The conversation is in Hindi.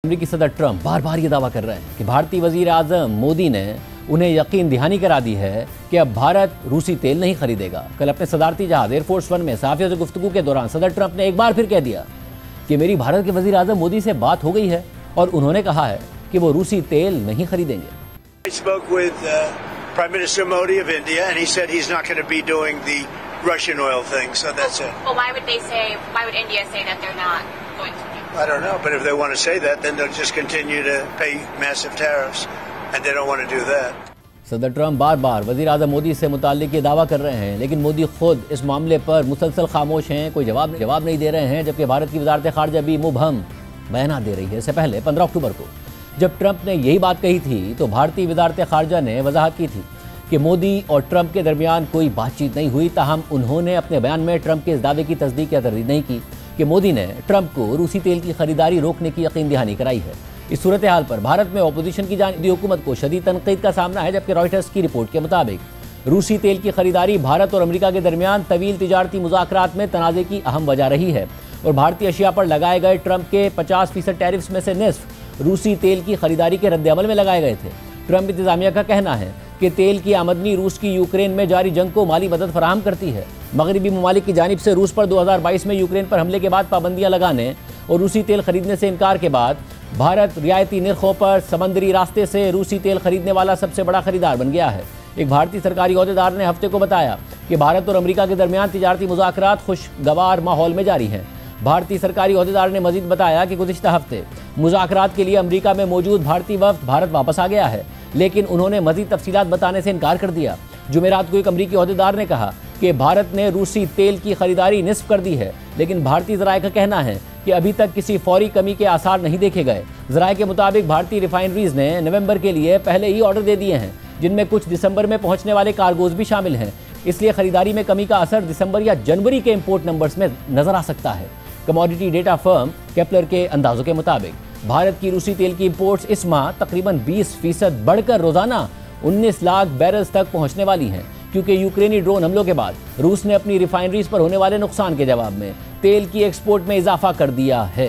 अमेरिकी सदर ट्रंप बार बार ये दावा कर रहे हैं कि भारतीय वजीर आजम मोदी ने उन्हें यकीन दहानी करा दी है कि अब भारत रूसी तेल नहीं खरीदेगा। कल अपने सदारती जहाज एयरफोर्स वन में सहाफियों से गुफ्तगू के दौरान सदर ट्रंप ने एक बार फिर कह दिया कि मेरी भारत के वजीर आजम मोदी से बात हो गई है और उन्होंने कहा है कि वो रूसी तेल नहीं खरीदेंगे। Russian oil thing, so that's it. Well, why would India say that they're not going to do that? I don't know, but if they want to say that, then they'll just continue to pay massive tariffs, and they don't want to do that. सदर ट्रंप बार बार वजीर आजम मोदी से मुताल्लिक ये दावा कर रहे हैं, लेकिन मोदी खुद इस मामले पर मुसलसल खामोश हैं, कोई जवाब नहीं दे रहे हैं, जबकि भारत की वजारत खारजा भी मुबहम बयान दे रही है। इससे पहले 15 अक्टूबर को जब ट्रंप ने यही बात कही थी तो भारतीय वजारत खारजा ने वजाहत की थी कि मोदी और ट्रंप के दरमियान कोई बातचीत नहीं हुई। ताहम उन्होंने अपने बयान में ट्रंप के इस दावे की तस्दीक या तरदीद नहीं की कि मोदी ने ट्रंप को रूसी तेल की खरीदारी रोकने की यकीन दहानी कराई है। इस सूरत हाल पर भारत में अपोजिशन की जानिब हुकूमत को शदीद तनकीद का सामना है, जबकि रॉयटर्स की रिपोर्ट के मुताबिक रूसी तेल की खरीदारी भारत और अमेरिका के दरमियान तवील तिजारती मुज़ाकरात में तनाज़े की अहम वजह रही है और भारतीय अशिया पर लगाए गए ट्रंप के 50% टैरिफ्स में से निस्फ रूसी तेल की खरीदारी के रद्द अमल में लगाए गए थे। ट्रंप इंतजामिया का कहना है कि तेल की आमदनी रूस की यूक्रेन में जारी जंग को माली मदद फराहम करती है। मगरबी ममालिक की जानिब से रूस पर 2022 में यूक्रेन पर हमले के बाद पाबंदियां लगाने और रूसी तेल खरीदने से इनकार के बाद भारत रियायती निर्खों पर समंदरी रास्ते से रूसी तेल खरीदने वाला सबसे बड़ा खरीदार बन गया है। एक भारतीय सरकारी अहदेदार ने हफ्ते को बताया कि भारत और अमेरिका के दरमियान तिजारती मुज़ाकरात खुशगवार माहौल में जारी हैं। भारतीय सरकारी अहदेदार ने मजीद बताया कि गुज़िश्ता हफ्ते मुज़ाकरात के लिए अमेरिका में मौजूद भारतीय वफ़द भारत वापस आ गया है, लेकिन उन्होंने मजीद तफसीलात बताने से इनकार कर दिया। जुमेरात को एक अमरीकी अहदेदार ने कहा कि भारत ने रूसी तेल की खरीदारी निस्फ कर दी है, लेकिन भारतीय ज़राए का कहना है कि अभी तक किसी फौरी कमी के आसार नहीं देखे गए। ज़राए के मुताबिक भारतीय रिफाइनरीज ने नवंबर के लिए पहले ही ऑर्डर दे दिए हैं, जिनमें कुछ दिसंबर में पहुंचने वाले कार्गोज भी शामिल हैं। इसलिए खरीदारी में कमी का असर दिसंबर या जनवरी के इम्पोर्ट नंबर्स में नजर आ सकता है। कमोडिटी डेटा फर्म केपलर के अंदाजों के मुताबिक भारत की रूसी तेल की इंपोर्ट्स इस माह तकरीबन 20% बढ़कर रोजाना 19 लाख बैरल्स तक पहुंचने वाली हैं, क्योंकि यूक्रेनी ड्रोन हमलों के बाद रूस ने अपनी रिफाइनरीज पर होने वाले नुकसान के जवाब में तेल की एक्सपोर्ट में इजाफा कर दिया है।